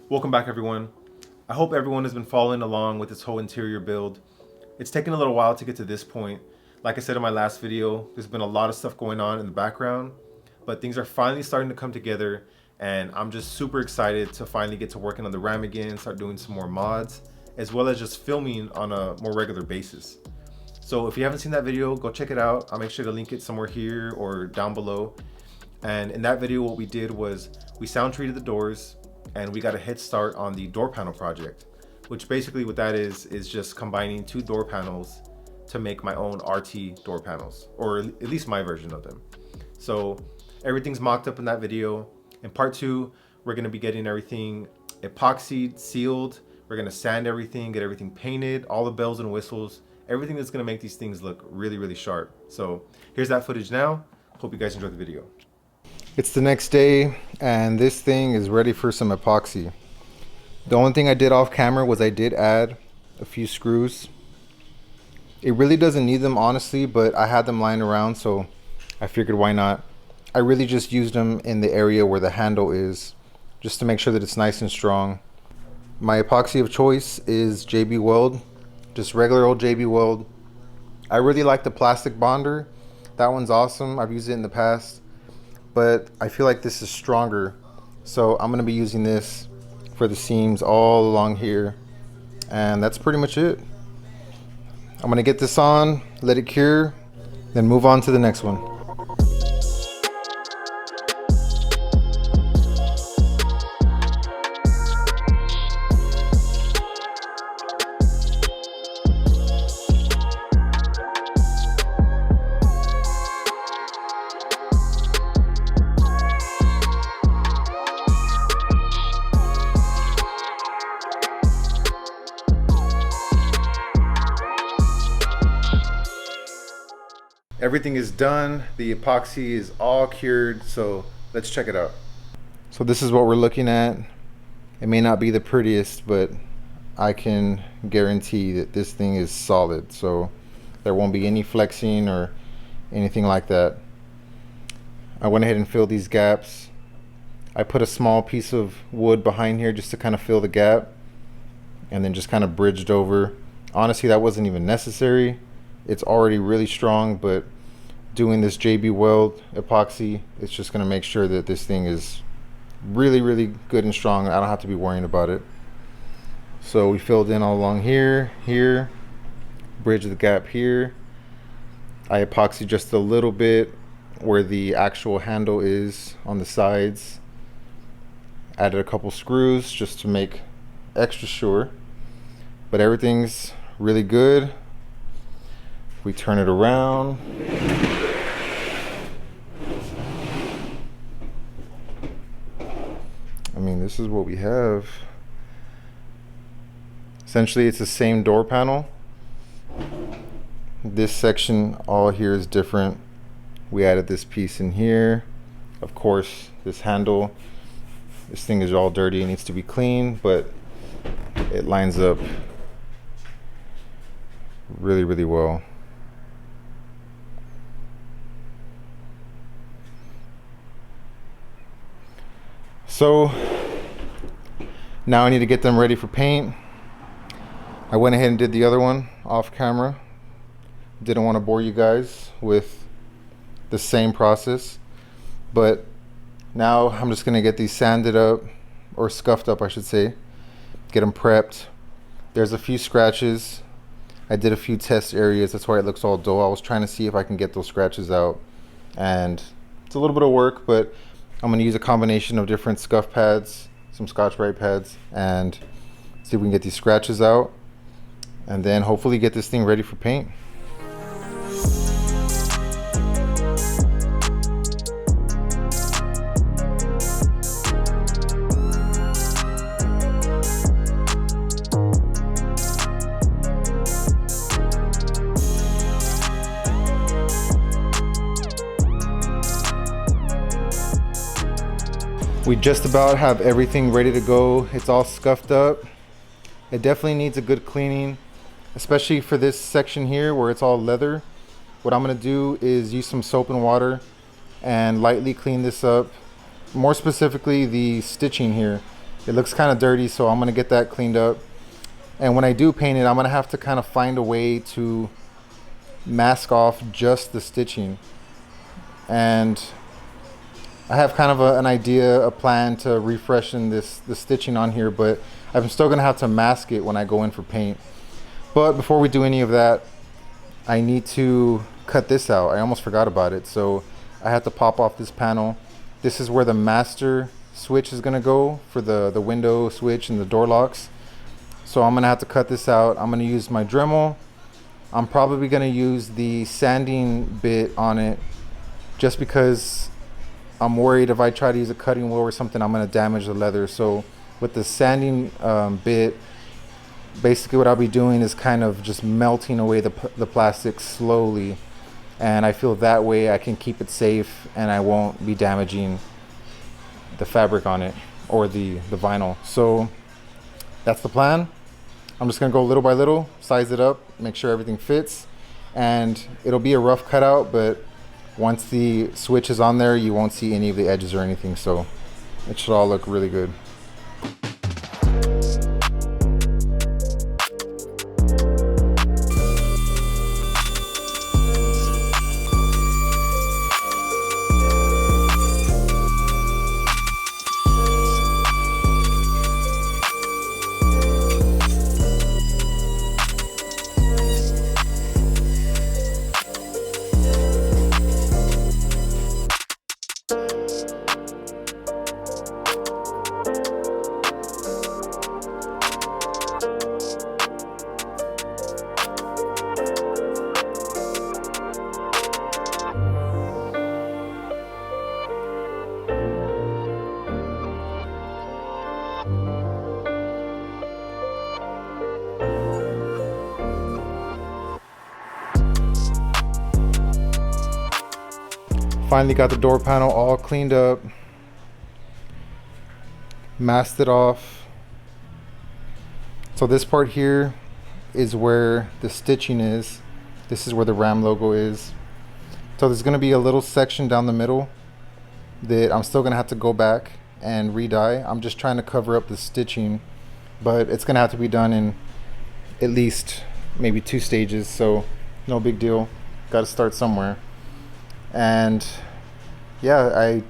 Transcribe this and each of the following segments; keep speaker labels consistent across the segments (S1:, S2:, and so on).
S1: Welcome back, everyone. I hope everyone has been following along with this whole interior build. It's taken a little while to get to this point. Like I said in my last video, there's been a lot of stuff going on in the background, but things are finally starting to come together, and I'm just super excited to finally get to working on the RAM again, start doing some more mods, as well as just filming on a more regular basis. So if you haven't seen that video, go check it out. I'll make sure to link it somewhere here or down below. And in that video, what we did was we sound treated the doors, and we got a head start on the door panel project, which basically what that is just combining two door panels to make my own RT door panels, or at least my version of them. So everything's mocked up in that video. In part two, we're gonna be getting everything epoxied, sealed. We're gonna sand everything, get everything painted, all the bells and whistles, everything that's gonna make these things look really, really sharp. So here's that footage now. Hope you guys enjoyed the video.
S2: It's the next day and this thing is ready for some epoxy. The only thing I did off camera was I did add a few screws. It really doesn't need them, honestly, but I had them lying around, so I figured why not. I really just used them in the area where the handle is, just to make sure that it's nice and strong. My epoxy of choice is JB Weld, just regular old JB Weld. I really like the plastic bonder. That one's awesome. I've used it in the past, but I feel like this is stronger, so I'm gonna be using this for the seams all along here, and that's pretty much it. I'm gonna get this on, let it cure, then move on to the next one. Everything is done, the epoxy is all cured, so let's check it out. So this is what we're looking at. It may not be the prettiest, but I can guarantee that this thing is solid, so there won't be any flexing or anything like that. I went ahead and filled these gaps. I put a small piece of wood behind here just to kind of fill the gap, and then just kind of bridged over. Honestly, that wasn't even necessary. It's already really strong, but doing this JB Weld epoxy, it's just going to make sure that this thing is really, really good and strong. I don't have to be worrying about it. So we filled in all along here, bridged the gap here. I epoxied just a little bit where the actual handle is on the sides. Added a couple screws just to make extra sure, but everything's really good. We turn it around. I mean, this is what we have. Essentially, it's the same door panel. This section all here is different. We added this piece in here. Of course, this handle. This thing is all dirty. It needs to be clean, but it lines up really, really well. So now I need to get them ready for paint. I went ahead and did the other one off camera. Didn't want to bore you guys with the same process, but now I'm just gonna get these sanded up, or scuffed up I should say, get them prepped. There's a few scratches. I did a few test areas, that's why it looks all dull. I was trying to see if I can get those scratches out, and it's a little bit of work, but I'm going to use a combination of different scuff pads, some Scotch-Brite pads, and see if we can get these scratches out, and then hopefully get this thing ready for paint. We just about have everything ready to go. It's all scuffed up. It definitely needs a good cleaning, especially for this section here where it's all leather. What I'm gonna do is use some soap and water and lightly clean this up. More specifically, the stitching here It looks kind of dirty, so I'm gonna get that cleaned up. And when I do paint it, I'm gonna have to kind of find a way to mask off just the stitching. And I have kind of an idea, a plan to refreshen the stitching on here, but I'm still gonna have to mask it when I go in for paint. But before we do any of that, I need to cut this out. I almost forgot about it. So I have to pop off this panel. This is where the master switch is gonna go for the window switch and the door locks. So I'm gonna have to cut this out. I'm gonna use my Dremel. I'm probably gonna use the sanding bit on it just because I'm worried if I try to use a cutting wheel or something, I'm gonna damage the leather. So with the sanding bit, basically what I'll be doing is kind of just melting away the plastic slowly. And I feel that way I can keep it safe and I won't be damaging the fabric on it or the vinyl. So that's the plan. I'm just gonna go little by little, size it up, make sure everything fits. And it'll be a rough cutout, but once the switch is on there, you won't see any of the edges or anything. So it should all look really good. Finally got the door panel all cleaned up, masked it off. So this part here is where the stitching is. This is where the Ram logo is. So there's gonna be a little section down the middle that I'm still gonna have to go back and re-dye. I'm just trying to cover up the stitching, but it's gonna have to be done in at least maybe 2 stages, so no big deal. Gotta start somewhere. And yeah, I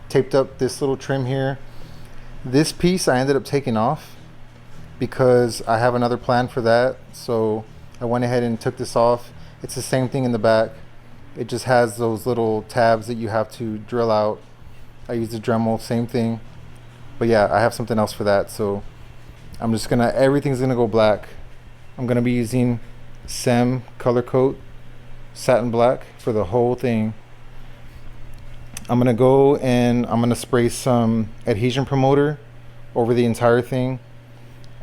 S2: taped up this little trim here. This piece I ended up taking off because I have another plan for that, so I went ahead and took this off. It's the same thing in the back. It just has those little tabs that you have to drill out. I used a Dremel, same thing. But yeah, I have something else for that, so I'm just gonna, everything's gonna go black. I'm gonna be using SEM Color Coat Satin Black for the whole thing. I'm gonna go and I'm gonna spray some adhesion promoter over the entire thing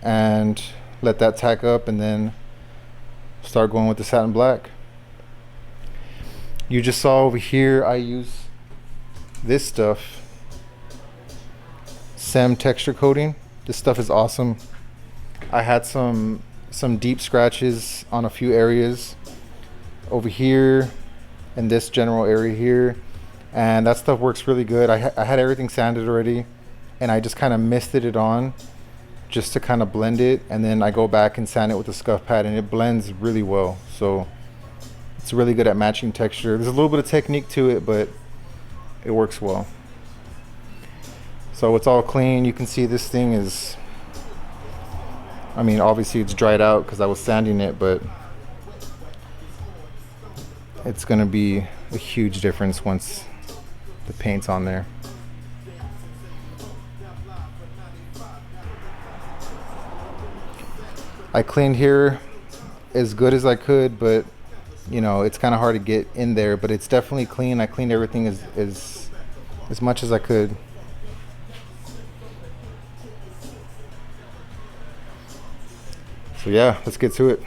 S2: and let that tack up, and then start going with the satin black. You just saw over here I use this stuff, SEM Texture Coating. This stuff is awesome. I had some deep scratches on a few areas over here and this general area here, and that stuff works really good. I had everything sanded already, and I just kind of misted it on just to kind of blend it, and then I go back and sand it with a scuff pad, and it blends really well. So it's really good at matching texture. There's a little bit of technique to it, but it works well. So it's all clean. You can see this thing is, I mean, obviously it's dried out because I was sanding it, but it's going to be a huge difference once the paint's on there. I cleaned here as good as I could, but you know, it's kind of hard to get in there, but it's definitely clean. I cleaned everything as much as I could. So yeah, let's get to it.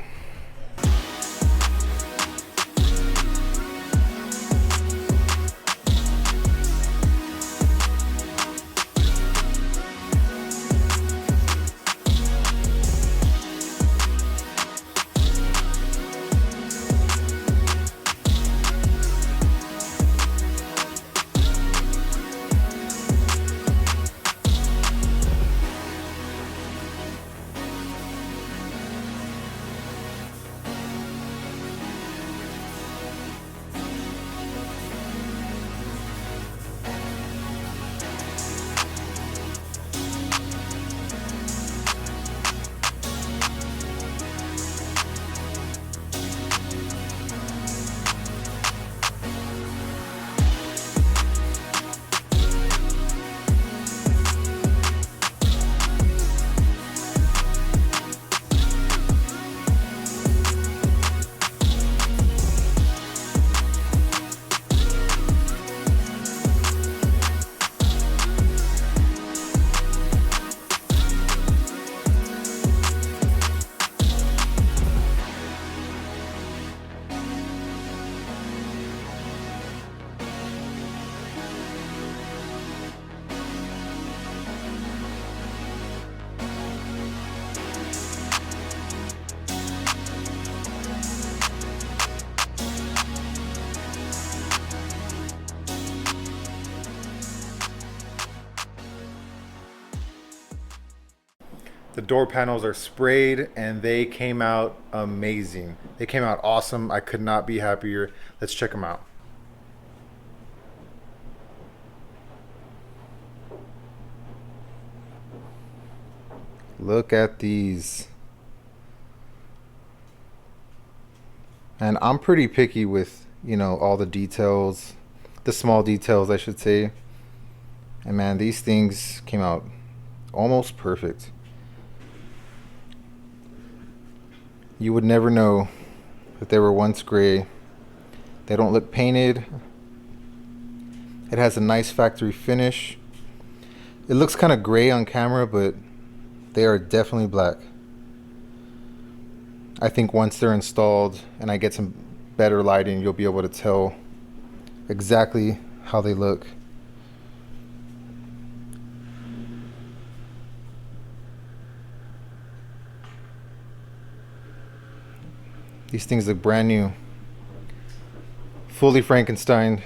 S2: The door panels are sprayed and they came out amazing. They came out awesome. I could not be happier. Let's check them out. Look at these. And I'm pretty picky with, you know, all the details, the small details, I should say. And man, these things came out almost perfect. You would never know that they were once gray. They don't look painted. It has a nice factory finish. It looks kind of gray on camera, but they are definitely black. I think once they're installed and I get some better lighting, you'll be able to tell exactly how they look. These things look brand new. Fully Frankenstein.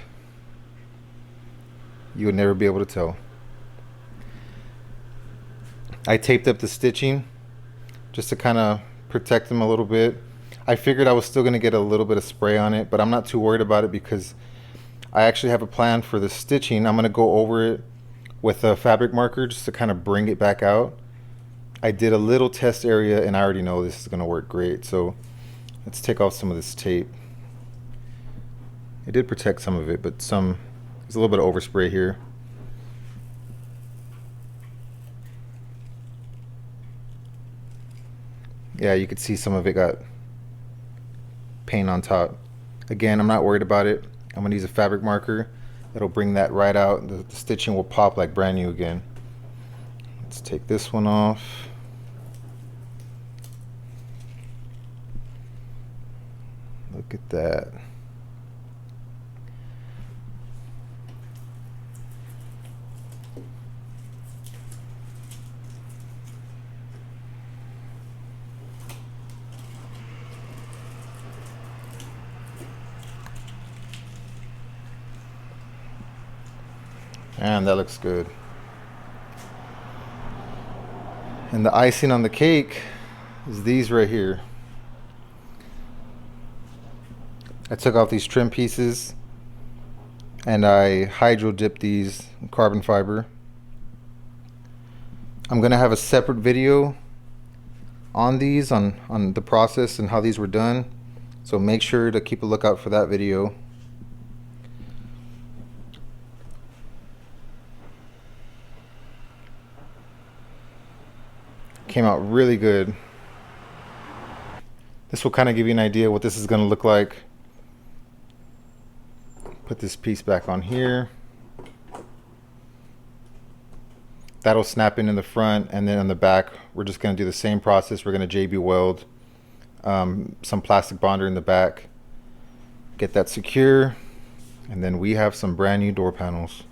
S2: You would never be able to tell. I taped up the stitching just to kind of protect them a little bit. I figured I was still going to get a little bit of spray on it, but I'm not too worried about it because I actually have a plan for the stitching. I'm going to go over it with a fabric marker just to kind of bring it back out. I did a little test area and I already know this is going to work great. So let's take off some of this tape. It did protect some of it, but there's a little bit of overspray here. Yeah, you could see some of it got paint on top. Again, I'm not worried about it. I'm gonna use a fabric marker. It'll bring that right out. The stitching will pop like brand new again. Let's take this one off. Look at that. And that looks good. And the icing on the cake is these right here. I took off these trim pieces and I hydro dipped these in carbon fiber. I'm gonna have a separate video on these, on the process and how these were done. So make sure to keep a lookout for that video. Came out really good. This will kind of give you an idea what this is going to look like. Put this piece back on here. That'll snap in the front, and then on the back we're just going to do the same process. We're going to JB Weld some plastic bonder in the back, get that secure, and then we have some brand new door panels.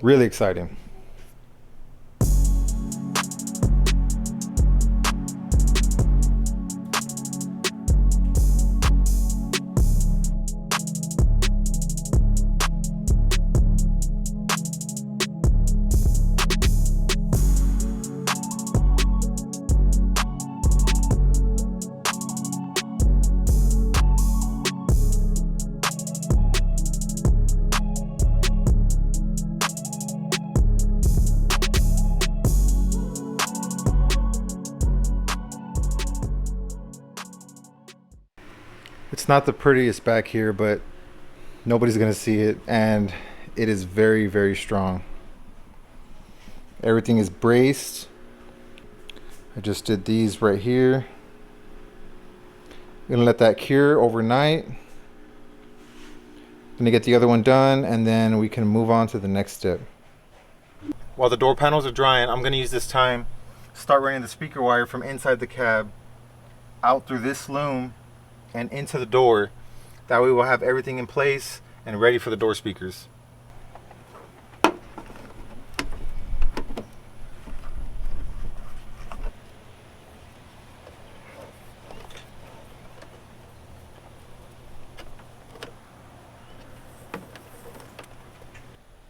S2: Really exciting. It's not the prettiest back here, but nobody's gonna see it, and it is very, very strong. Everything is braced. I just did these right here. I'm gonna let that cure overnight. Gonna get the other one done, and then we can move on to the next step. While the door panels are drying, I'm gonna use this time to start running the speaker wire from inside the cab out through this loom and into the door. That way we'll have everything in place and ready for the door speakers.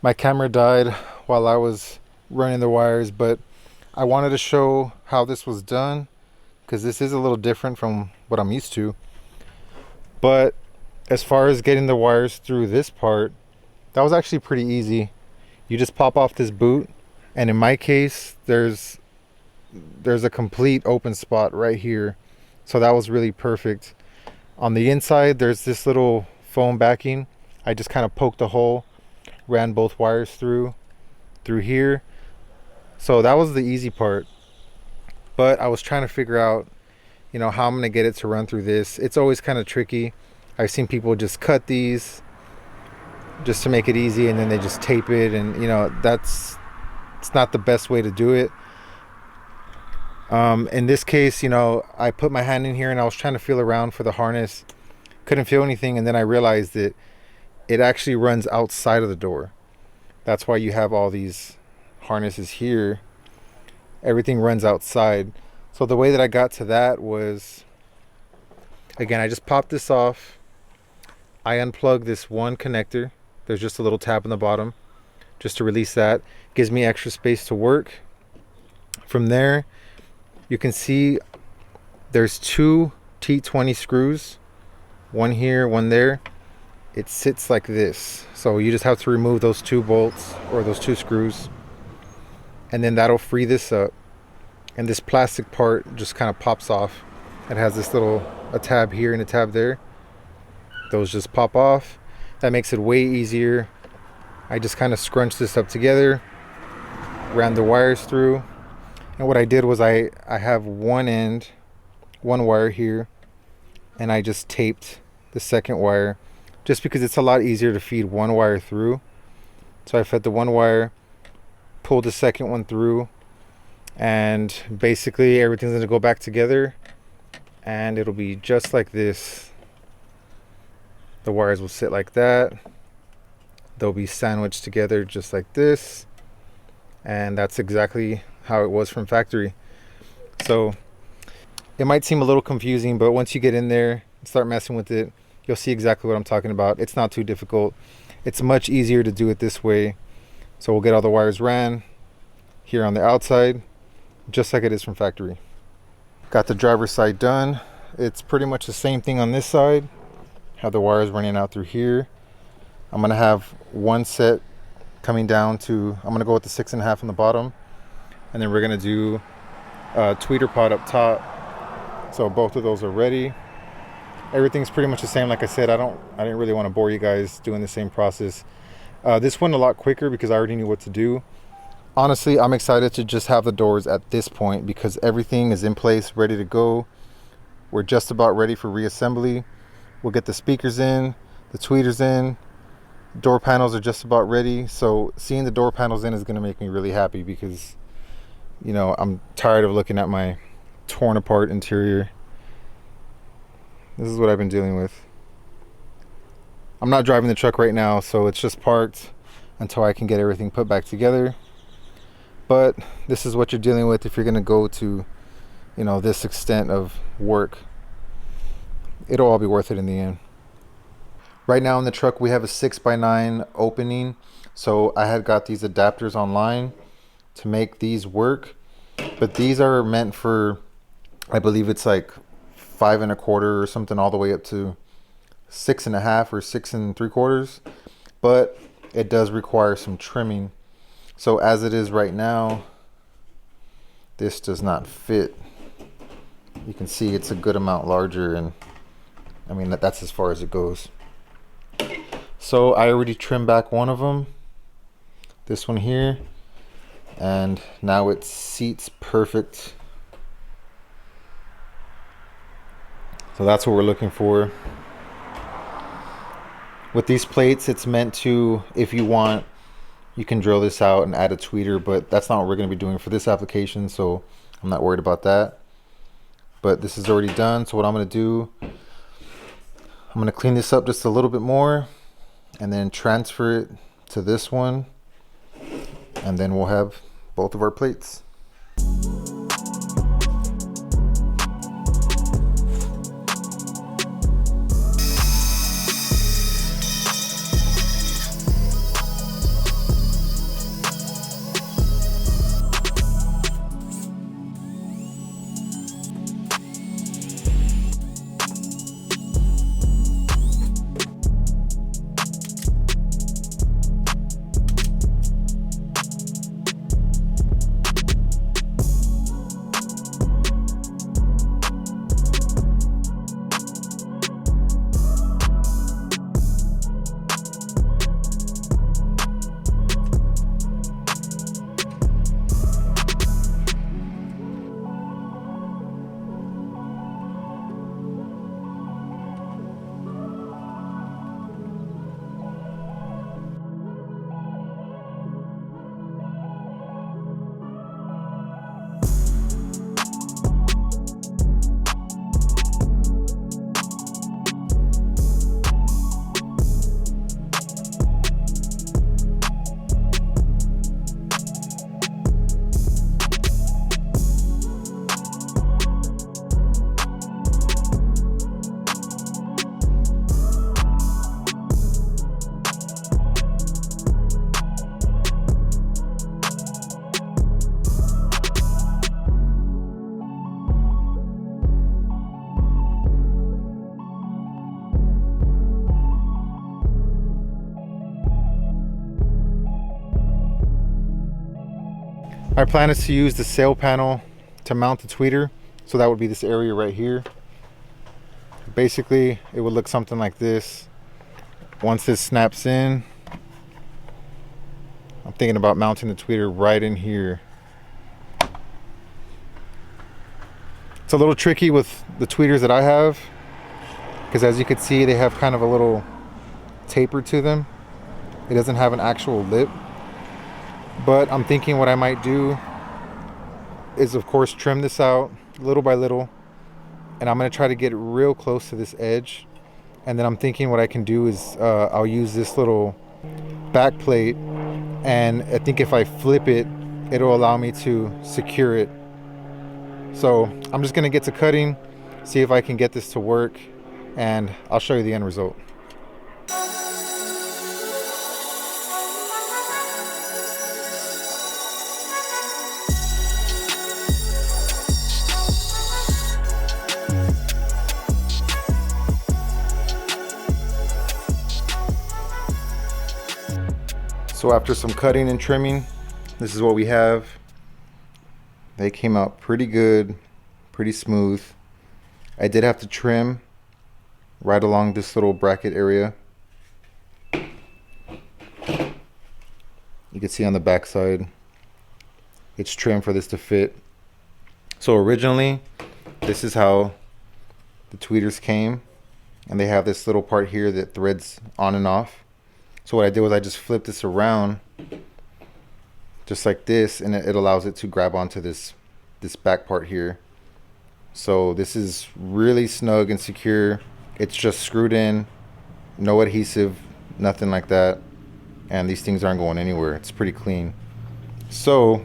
S2: My camera died while I was running the wires, but I wanted to show how this was done because this is a little different from what I'm used to. But as far as getting the wires through this part, that was actually pretty easy. You just pop off this boot, and in my case there's a complete open spot right here, so that was really perfect. On the inside there's this little foam backing. I just kind of poked a hole, ran both wires through here, so that was the easy part. But I was trying to figure out, you know, how I'm gonna get it to run through this. It's always kind of tricky. I've seen people just cut these just to make it easy, and then they just tape it, and you know, it's not the best way to do it. In this case, you know, I put my hand in here and I was trying to feel around for the harness, couldn't feel anything, and then I realized that it actually runs outside of the door. That's why you have all these harnesses here. Everything runs outside. So the way that I got to that was, again, I just popped this off. I unplugged this one connector. There's just a little tab on the bottom just to release that. Gives me extra space to work. From there, you can see there's two T20 screws, one here, one there. It sits like this, so you just have to remove those two bolts or those two screws, and then that'll free this up, and this plastic part just kind of pops off. It has this little a tab here and a tab there. Those just pop off. That makes it way easier. I just kind of scrunched this up together, ran the wires through, and what I did was I have one wire here, and I just taped the second wire, just because it's a lot easier to feed one wire through. So I fed the one wire, pulled the second one through, and basically everything's gonna go back together, and it'll be just like this. The wires will sit like that. They'll be sandwiched together just like this, and that's exactly how it was from factory. So it might seem a little confusing, but once you get in there and start messing with it, you'll see exactly what I'm talking about. It's not too difficult. It's much easier to do it this way. So we'll get all the wires ran here on the outside, just like it is from factory. Got the driver's side done. It's pretty much the same thing on this side. Have the wires running out through here. I'm gonna have one set coming down to, I'm gonna go with the 6.5 on the bottom, and then we're gonna do a tweeter pot up top. So both of those are ready. Everything's pretty much the same. Like I said, I didn't really want to bore you guys doing the same process. This went a lot quicker because I already knew what to do. Honestly, I'm excited to just have the doors at this point because everything is in place, ready to go. We're just about ready for reassembly. We'll get the speakers in, the tweeters in, door panels are just about ready. So seeing the door panels in is going to make me really happy because, you know, I'm tired of looking at my torn apart interior. This is what I've been dealing with. I'm not driving the truck right now, so it's just parked until I can get everything put back together. But this is what you're dealing with if you're going to go to, you know, this extent of work. It'll all be worth it in the end. Right now in the truck we have a 6x9 opening, so I had got these adapters online to make these work, but these are meant for, I believe it's like 5 1/4 or something, all the way up to 6.5 or 6 3/4, but it does require some trimming. So as it is right now, this does not fit. You can see it's a good amount larger, and I mean that's as far as it goes. So I already trimmed back one of them, this one here, and now it seats perfect. So that's what we're looking for. With these plates, it's meant to, if you want, you can drill this out and add a tweeter, but that's not what we're going to be doing for this application, so I'm not worried about that. But this is already done, so what I'm going to do, I'm going to clean this up just a little bit more and then transfer it to this one, and then we'll have both of our plates. My plan is to use the sail panel to mount the tweeter. So that would be this area right here. Basically, it would look something like this. Once this snaps in, I'm thinking about mounting the tweeter right in here. It's a little tricky with the tweeters that I have, because as you can see, they have kind of a little taper to them. It doesn't have an actual lip. But I'm thinking what I might do is, of course, trim this out little by little. And I'm going to try to get real close to this edge. And then I'm thinking what I can do is I'll use this little back plate. And I think if I flip it, it'll allow me to secure it. So I'm just going to get to cutting, see if I can get this to work. And I'll show you the end result. So after some cutting and trimming, this is what we have. They came out pretty good, pretty smooth. I did have to trim right along this little bracket area. You can see on the back side, it's trimmed for this to fit. So originally, this is how the tweeters came, and they have this little part here that threads on and off. So what I did was I just flipped this around just like this, and it allows it to grab onto this back part here. So this is really snug and secure. It's just screwed in, no adhesive, nothing like that. And these things aren't going anywhere. It's pretty clean. So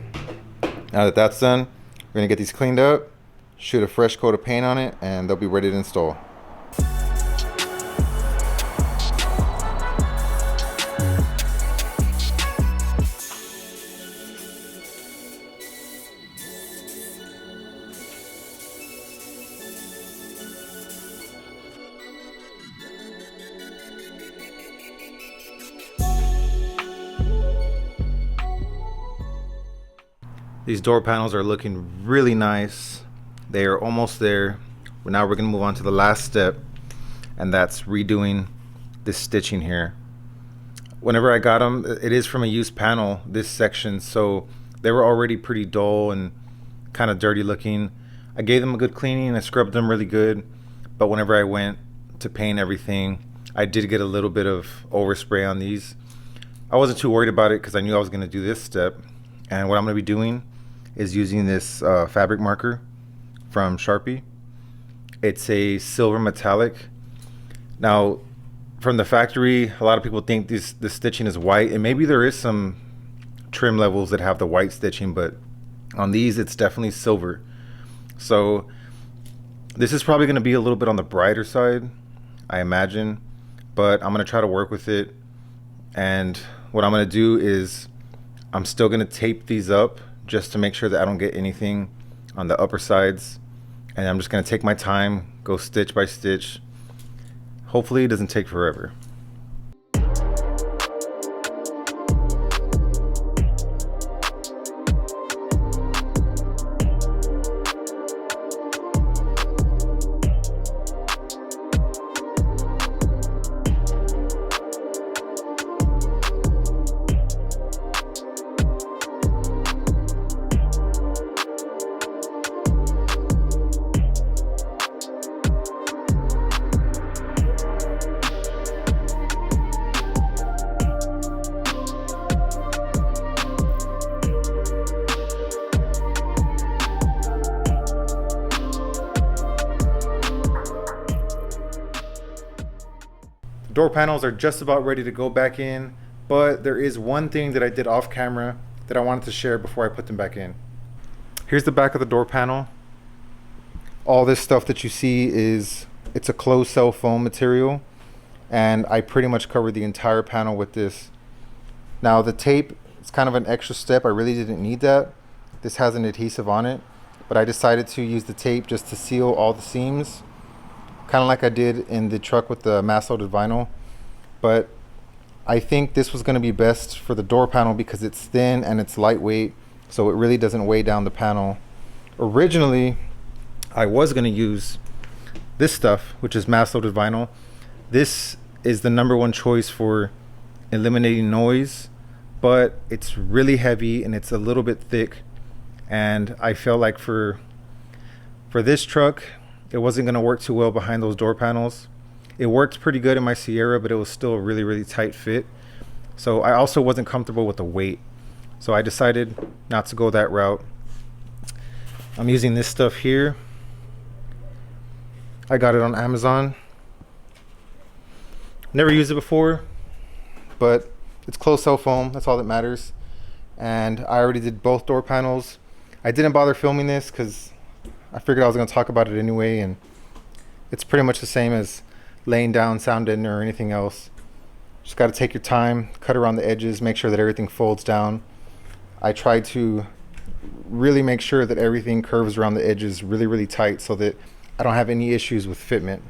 S2: now that that's done, we're gonna get these cleaned up, shoot a fresh coat of paint on it, and they'll be ready to install. These door panels are looking really nice. They are almost there. Now we're gonna move on to the last step, and that's redoing this stitching here. Whenever I got them, it is from a used panel, this section, so they were already pretty dull and kind of dirty looking. I gave them a good cleaning, I scrubbed them really good, but whenever I went to paint everything, I did get a little bit of overspray on these. I wasn't too worried about it because I knew I was gonna do this step, and what I'm gonna be doing is using this fabric marker from Sharpie. It's a silver metallic. Now, from the factory, a lot of people think this stitching is white, and maybe there is some trim levels that have the white stitching, but on these it's definitely silver. So this is probably going to be a little bit on the brighter side, I imagine, but I'm going to try to work with it. And what I'm going to do is I'm still going to tape these up just to make sure that I don't get anything on the upper sides. And I'm just going to take my time, go stitch by stitch. Hopefully it doesn't take forever. Door panels are just about ready to go back in, but there is one thing that I did off camera that I wanted to share before I put them back in. Here's the back of the door panel. All this stuff that you see it's a closed cell foam material, and I pretty much covered the entire panel with this. Now the tape, it's kind of an extra step. I really didn't need that. This has an adhesive on it, but I decided to use the tape just to seal all the seams, kind of like I did in the truck with the mass loaded vinyl. But I think this was going to be best for the door panel because it's thin and it's lightweight, so it really doesn't weigh down the panel. Originally, I was going to use this stuff, which is mass loaded vinyl. This is the #1 choice for eliminating noise, but it's really heavy and it's a little bit thick, and I felt like for this truck it wasn't going to work too well behind those door panels. It worked pretty good in my Sierra, but it was still a really tight fit. So I also wasn't comfortable with the weight, so I decided not to go that route. I'm using this stuff here. I got it on Amazon. Never used it before, but it's closed cell foam, that's all that matters. And I already did both door panels. I didn't bother filming this because I figured I was going to talk about it anyway, and it's pretty much the same as laying down sound deadener or anything else. Just got to take your time, cut around the edges, make sure that everything folds down. I try to really make sure that everything curves around the edges really tight so that I don't have any issues with fitment.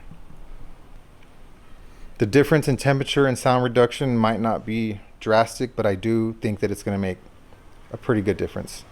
S2: The difference in temperature and sound reduction might not be drastic, but I do think that it's going to make a pretty good difference.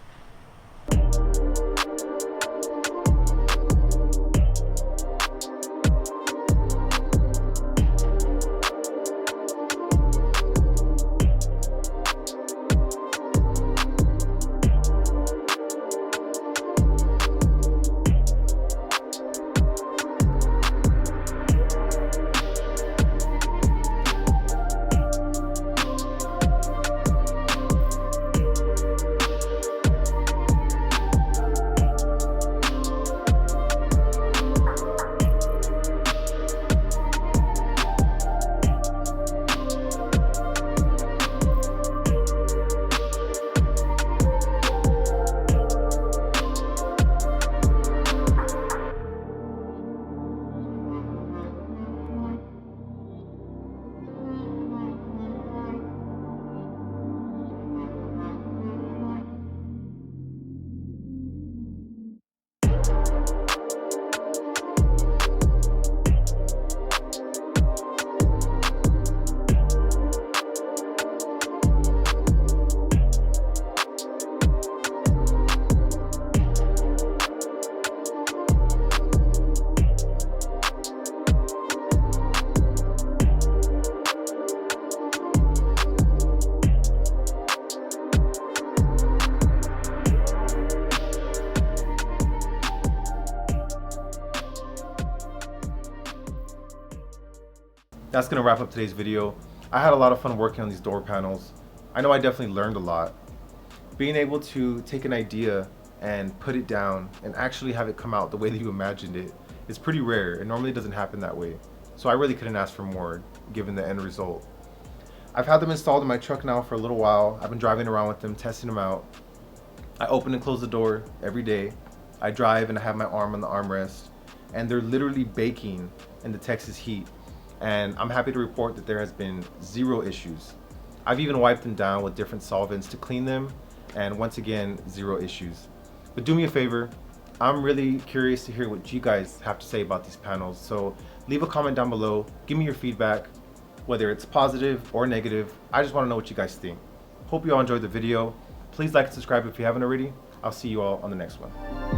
S1: That's gonna wrap up today's video. I had a lot of fun working on these door panels. I know I definitely learned a lot. Being able to take an idea and put it down and actually have it come out the way that you imagined it is pretty rare. It normally doesn't happen that way. So I really couldn't ask for more given the end result. I've had them installed in my truck now for a little while. I've been driving around with them, testing them out. I open and close the door every day. I drive and I have my arm on the armrest, and they're literally baking in the Texas heat. And I'm happy to report that there has been 0 issues. I've even wiped them down with different solvents to clean them, and once again, 0 issues. But do me a favor, I'm really curious to hear what you guys have to say about these panels, so leave a comment down below, give me your feedback, whether it's positive or negative. I just want to know what you guys think. Hope you all enjoyed the video. Please like and subscribe if you haven't already. I'll see you all on the next one.